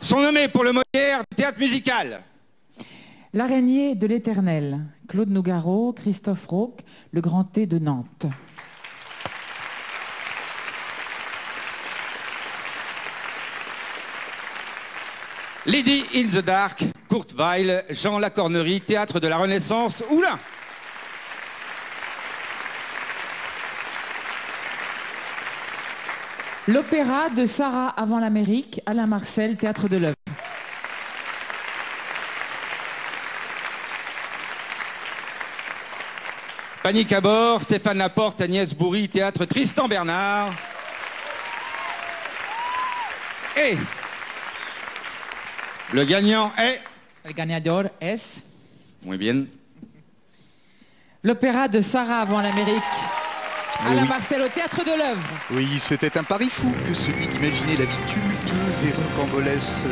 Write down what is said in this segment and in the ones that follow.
sont nommés pour le Molière du théâtre musical. L'araignée de l'Éternel, Claude Nougaro, Christophe Rauque, Le Grand T de Nantes. Lady in the Dark, Kurt Weill, Jean Lacornerie, Théâtre de la Renaissance, Oulin. L'opéra de Sarah avant l'Amérique, Alain Marcel, Théâtre de l'Œuvre. Panique à bord, Stéphane Laporte, Agnès Bourri, Théâtre Tristan Bernard. Et le gagnant est... El ganador es... Muy bien. L'opéra de Sarah avant l'Amérique, Alain Oui. Marcel au Théâtre de l'Œuvre. Oui, c'était un pari fou que celui d'imaginer la vie tumultueuse et rocambolesque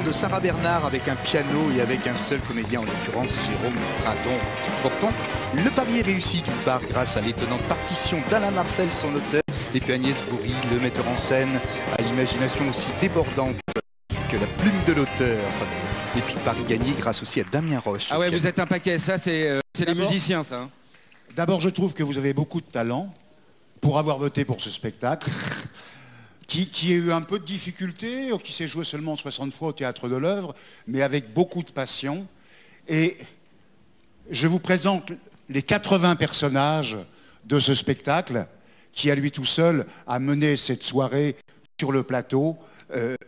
de Sarah Bernard avec un piano et avec un seul comédien, en l'occurrence Jérôme Pradon. Pourtant, le pari est réussi d'une part grâce à l'étonnante partition d'Alain Marcel, son auteur, et puis Agnès Bourri, le metteur en scène, à l'imagination aussi débordante que la plume de l'auteur. Et puis pari gagné grâce aussi à Damien Roche. Ah ouais, vous êtes un paquet, ça c'est les musiciens ça. Hein. D'abord, je trouve que vous avez beaucoup de talent pour avoir voté pour ce spectacle, qui a eu un peu de difficulté, qui s'est joué seulement 60 fois au Théâtre de l'Œuvre, mais avec beaucoup de passion. Et je vous présente les 80 personnages de ce spectacle, qui à lui tout seul a mené cette soirée sur le plateau,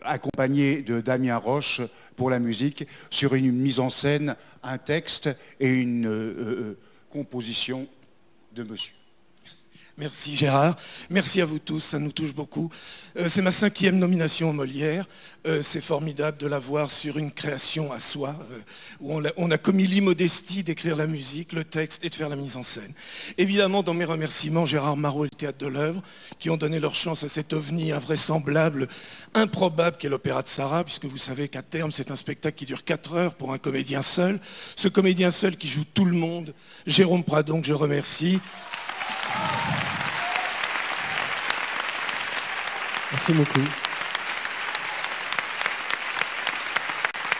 accompagné de Damien Roche pour la musique, sur une mise en scène, un texte et une composition de monsieur. Merci Gérard, merci à vous tous, ça nous touche beaucoup. C'est ma 5e nomination au Molière, c'est formidable de la voir sur une création à soi, où on a commis l'immodestie d'écrire la musique, le texte et de faire la mise en scène. Évidemment, dans mes remerciements, Gérard Marot et le Théâtre de l'Œuvre, qui ont donné leur chance à cet ovni invraisemblable, improbable qu'est l'opéra de Sarah, puisque vous savez qu'à terme, c'est un spectacle qui dure 4 heures pour un comédien seul. Ce comédien seul qui joue tout le monde, Jérôme Pradon, que je remercie. Merci beaucoup.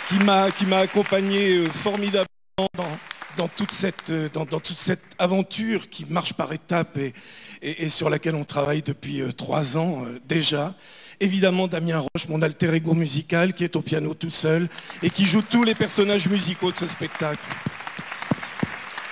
Qui m'a accompagné formidablement dans toute cette aventure qui marche par étapes et sur laquelle on travaille depuis 3 ans déjà. Évidemment Damien Roche, mon alter ego musical, qui est au piano tout seul et qui joue tous les personnages musicaux de ce spectacle.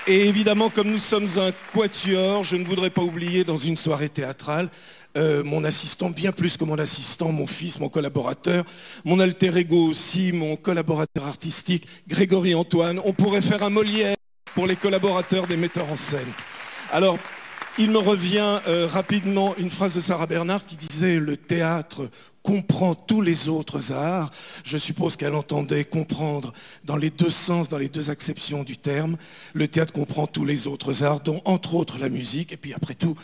Et évidemment, comme nous sommes un quatuor, je ne voudrais pas oublier dans une soirée théâtrale mon assistant, bien plus que mon assistant, mon fils, mon collaborateur, mon alter ego aussi, mon collaborateur artistique, Grégory Antoine. On pourrait faire un Molière pour les collaborateurs des metteurs en scène. Alors, il me revient rapidement une phrase de Sarah Bernard qui disait « Le théâtre comprend tous les autres arts ». Je suppose qu'elle entendait comprendre dans les 2 sens, dans les 2 acceptions du terme. Le théâtre comprend tous les autres arts, dont entre autres la musique. Et puis après tout,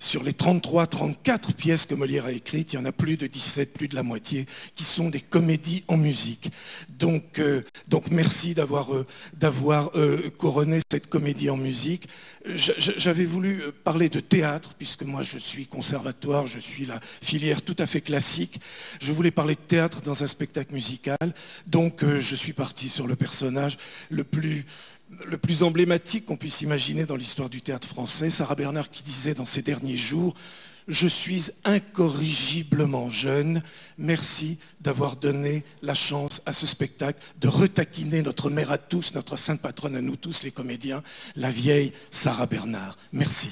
sur les 33, 34 pièces que Molière a écrites, il y en a plus de 17, plus de la moitié, qui sont des comédies en musique. Donc merci d'avoir couronné cette comédie en musique. J'avais voulu parler de théâtre, puisque moi je suis conservatoire, je suis la filière tout à fait classique. Je voulais parler de théâtre dans un spectacle musical, donc je suis parti sur le personnage le plus emblématique qu'on puisse imaginer dans l'histoire du théâtre français. Sarah Bernard qui disait dans ses derniers jours « Je suis incorrigiblement jeune, merci d'avoir donné la chance à ce spectacle de retaquiner notre mère à tous, notre sainte patronne à nous tous les comédiens, la vieille Sarah Bernard. Merci. »